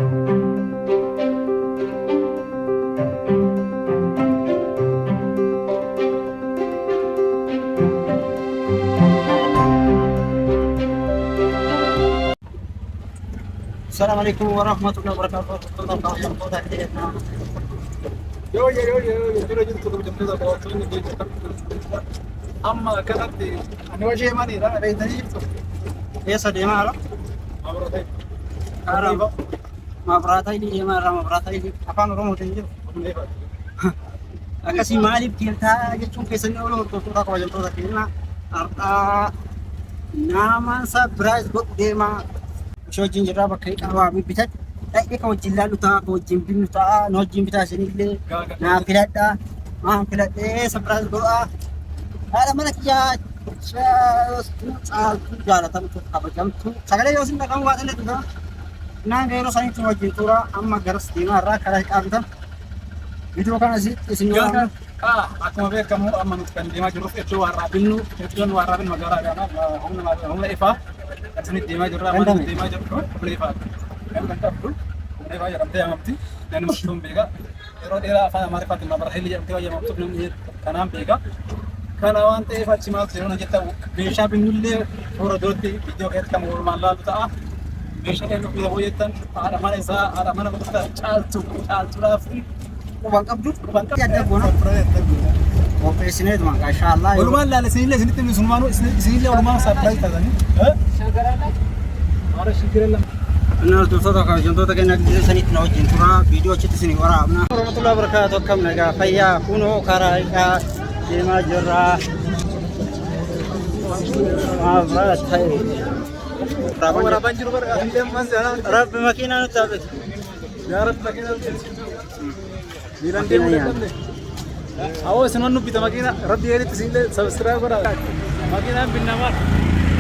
السلام عليكم ورحمة الله وبركاته. أما كانت أنا وجهي ماني لا بيتني يا صديقي ما أعرف ما براتي لي ما براتي أفان رومو تنجو أكاسي مالي بكيلتا جتشون كيسني أولو توتا كواجم توتا كيلنا أرتا ناما سبرايز بوك ديما شو جنجرا بكري كوا بيتات أي كوا جلالو تا كوا جنبينو تا نو جنبيتا سنيلي نا فيلاتا ما فيلاتا سبرايز بوكا هذا ملك يا جالتم أبجم سكالي يوسين نكمل وقت اللي تدا نانجيرو ساني توا جنتورا أما جرس دينا را كراي كابتن فيديو كان أزيد اسمه aku mau kamu menutupkan lima jurus itu warabinu itu warabin magara karena hong ifa sini lima jurus lima jurus beli ifa kan kan tahu ifa ya ramai yang mati dan maksum bega era apa marifat yang berhili yang tiwa yang maksum ini kanam bega karena wanita ifa cuma seorang kita besha binulle orang dorti video kayak kamu malah tu tak besha itu video hoitan ada mana kita calcu rafi Bang Abdul, Bang Abdul ada bono. Oke sini tu mak, insyaallah. Ulama lah sini tu Musliman sini ulama surprise tadi. Harus syukurillah. Benar tu sahaja kalau contoh tak kena kita sini tu nak jentura video cerita sini orang. Nah, warahmatullahi wabarakatuh. Kam naga faya kuno karai ka lima jurah. Berat hai. Berapa jurah berapa masih ada? Berapa makinan tu habis? Berapa makinan? Bilang dia mudah ni. Awas senang nubi tu makina. Rabbi hari tu sini subscribe kora. Makina binna mar.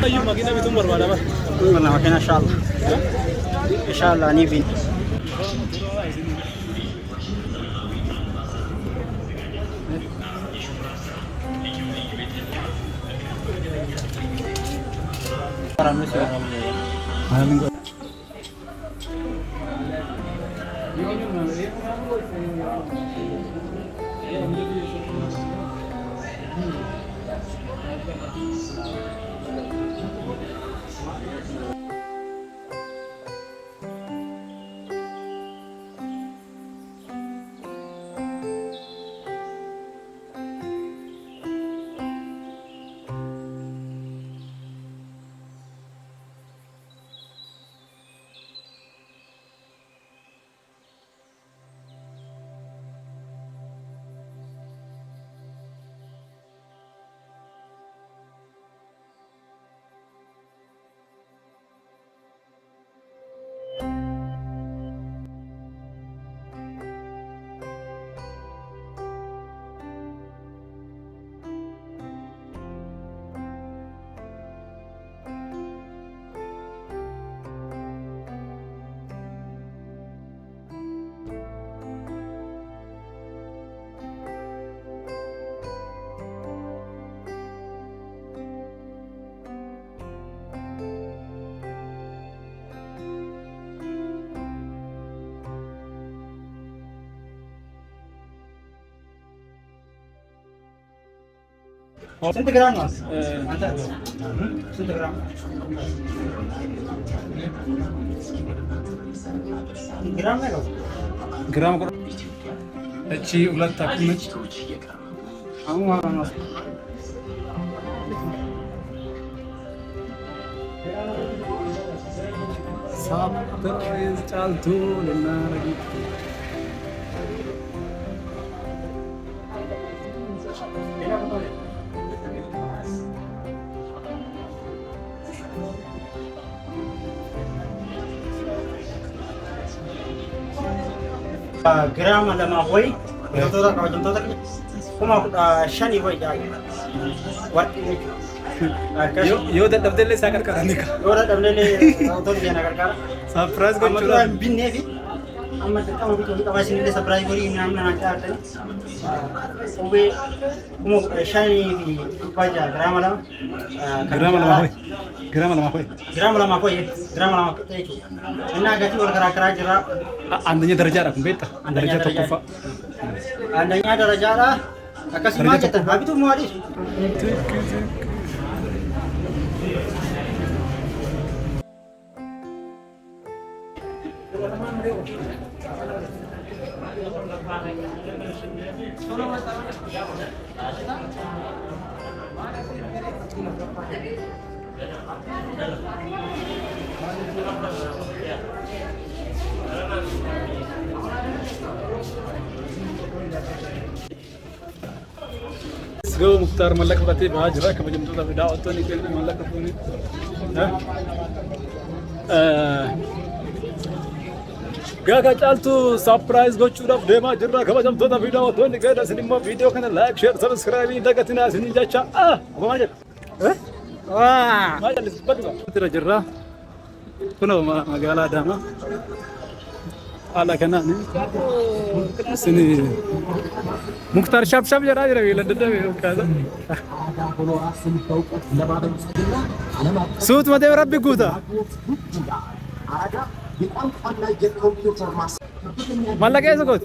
Ayu makina itu berwala bar. Benar makina insyaallah. Insyaallah ni bin. Satu gram mas? Satu gram. Gram ni kau? Gram kau? Aci ulat tak ni. Aku mana mas? Sabtu is caltu lena lagi. Gram lama boy, contoh tak kau contoh tak? Kuma shani boy jadi. What? Yo dah daftar le sakar karane ka. Yo dah daftar le auto dia nak kerja. Surprise ko chura. Bin nevi. amma dirqama bituu fi qabaa isinillee sabiraayii godhii naannoo naan caartanii qubee kuma shanii fi dhibba jaha giraama lama Giraama lama ho'i. Giraama lama ho'i. giraama lama ho'i giraama lama jechuudha. Innaa gatii wal garaagaraa jira. Andanya darajaadha kun beektaa? Daraja tokkoffaa. Andanya darajaadha. Akkasii maal jettan haa bituu moo adiisu? Go Mukhtar Malak berarti bahajra ke macam tu tapi dah auto ni kena Malak tu ni. Gaga caaltu surprise gochuudhaaf deemaa jirra kabajamtoota viidiyoowwan gara sinimmoo viidiyoo kana like share subscribe dagatinaa isin jecha maal jedhu maal jedhu baduma jirra kunoo magaalaa Adaamaa haala kanaan isin Mukhtar shab shab jedhaa jira wiila dadhabee kaasa suut matee rabbi guuta Malak ऐसा कुछ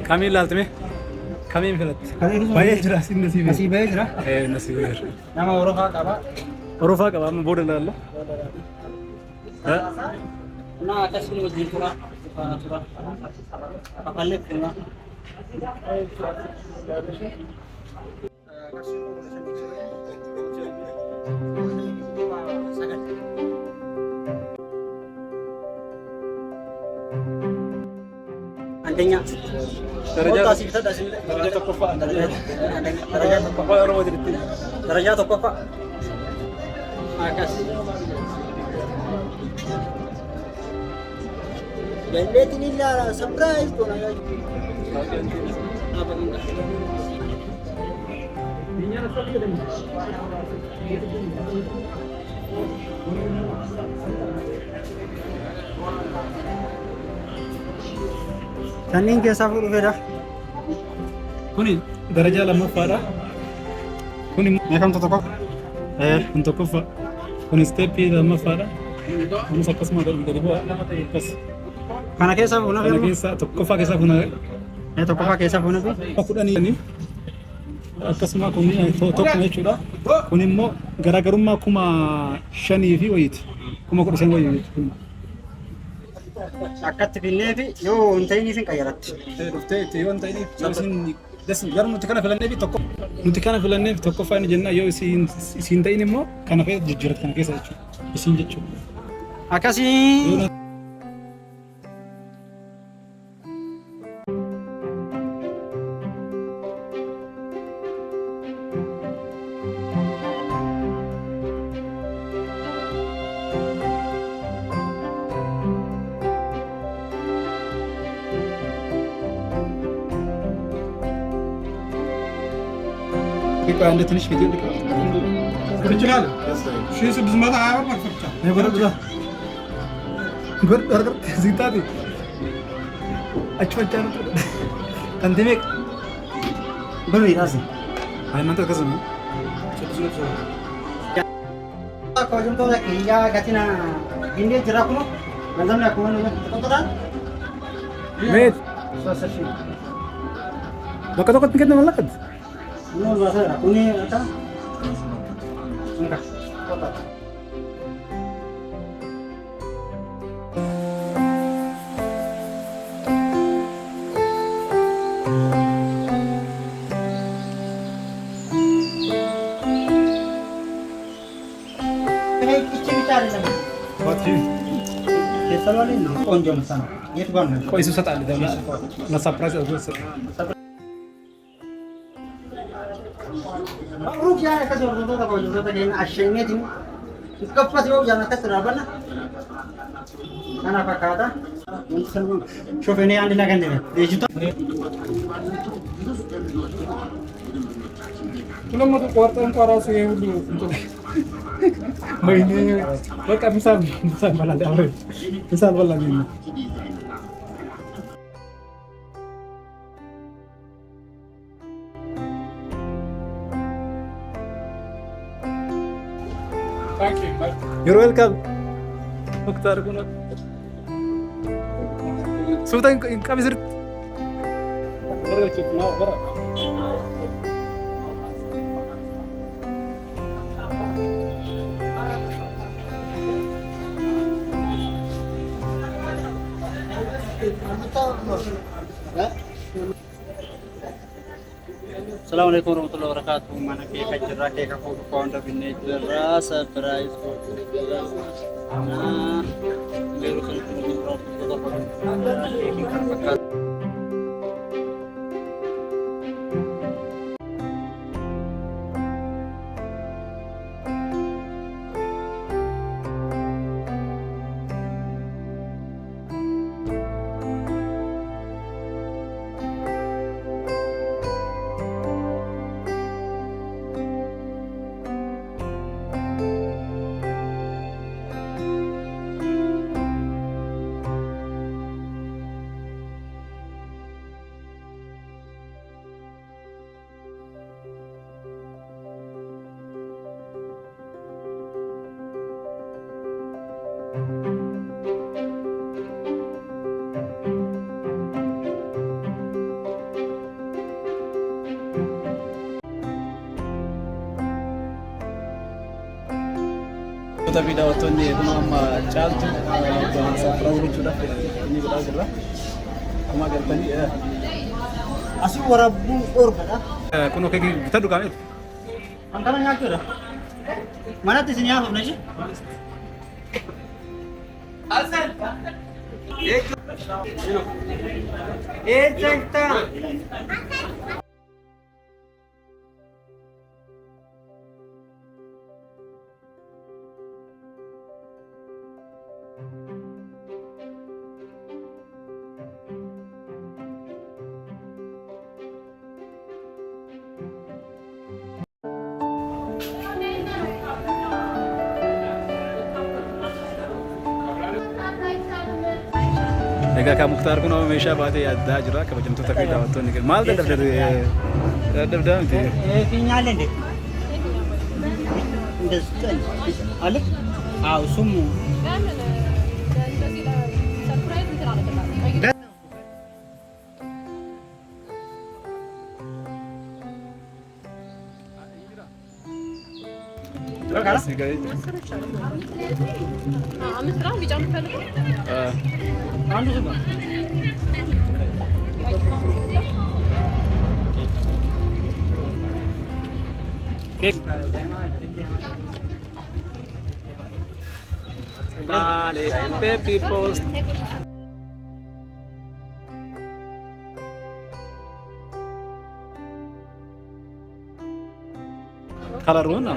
Kami lalte में kami filat baay'ee jira sin nasiib Asii bahee jira. nasiib Nama Orofaa qaba. Orofaa qaba amma booda laalla Naa akkasii wajjin tura. Papallee kenna. Andanya daraja tokkoffaa Oromoo jedhetti darajaa tokkoffaa akkas jalleetiin illaa surprise godha Sanniin keessaa fuudhufedha. kuni daraja lammaffaadha kuni Meeqamtu tokko? kun tokkoffaa kun steepii lammaffaadha kunis akkasuma gadi bu'a akkas Kana keessaa kana fuudhufedha. keessaa tokkoffaa keessaa kun Tokkoffaa keessaa fuudhufi. kudhanii akkasuma kun tokko jechuudha kun immoo garaagarummaa 5,000 fi wayiiti 15,000 wayiiti Akkatti finnee fi yoo hin ta'iniif hin qayyaratti. dhuftee itti yoo hin ta'iniif yoo isin garuu nuti kana filanneef tokko nuti kana filanneef tokkoffaa ni jenna yoo isin ta'in immoo kana fe'ee jijjiirratti kana keessa jechuudha isin jechuudha. Akkasii. ቆይ አንድ ትንሽ ቪዲዮ ልቀር ይችላል 1620 ብር መክፈቻ ነበር ጉር ዝግታቲ አጭፈጫ ነው Kan timek. Beri rasa. እናንተ ከሰሙ Kau jumpa lagi ya katina ini jerak no. Nanti aku mau kotoran. ሜት Sosasi. በቀጠቆት ምክንያት ነው ማለት Ini bahasa aku ni apa? Enggak. Kotor. Ini kicik bicara ni. ባትሪ Kesalwale ነው ቆንጆ ምሳ ነው። የት ጋር ነው? ቆይ እሱ እሰጣለሁ ደግሞ ለሰርፕራይዝ ሩቅ ያ ከዞር ዞር ተቆይ ዞር ተገኝ አሸኘት ይከፈት ነው ያና ተስራበና አና ፈካታ شوف هنا عندي لكن ديجيتال ሁለት መቶ ቆርጠን እንኳን ራሱ ይሄ ሁሉ እንትን ወይኔ በቃ ምሳ እንበላለን አብረን ምሳ እንበላለን ነው You're welcome. Mukhtar kuno. Sultan kami sir. Bara chuk na bara. Assalamualaikum warahmatullahi wabarakatuh. Mana ke kajra ke ka ko konda binne jara surprise ko. Nah, baru kan ini proses Tapi daawwattoonni amma caaltu saafara gochuudhaaf inni biraa jirra. Amma galtanii asii waraabbuun dhoorgadha. Kun okkee bitadhu qaamee. Kan kana nyaachuudha. Manatti isin yaafamna je. Ejjeta. Egaa kan Mukhtar kun meeshaa baatee yaaddaa jira. Kabajamtoota fi daawwattoonni maal dadhabdaa miti? Finyaalee እንዴ እንደዚህ አለ? አዎ እሱም Baby post. Color one.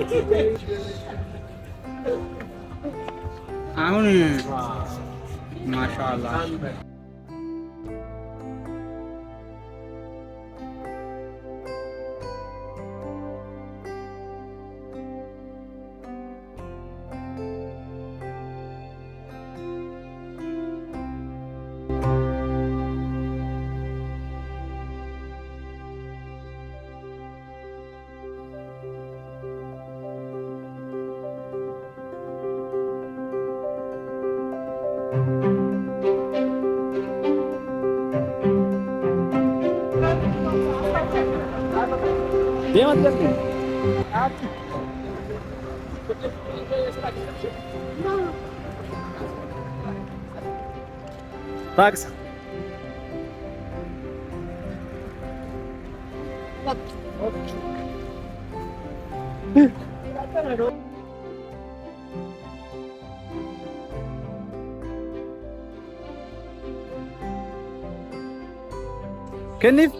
አሁን ማሻአላህ Dia mati lagi. Tax. Kenniif.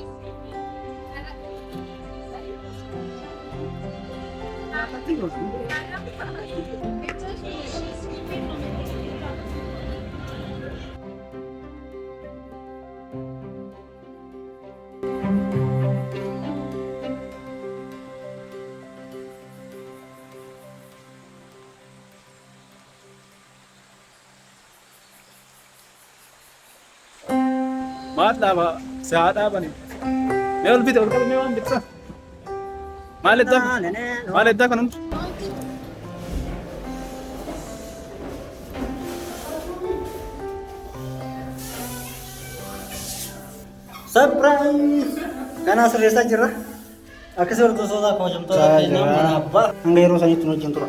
Maal dhaaba si'aa dhaabani. Mee ol bite ol qabu mee waan bitsa. Maal eddaa kanumtu. Surprise! Kana sirreessaa jirra. Akkasii hordoftoota kabajamtoota keenya mana abbaa hanga yeroo saniitti nu wajjin tura.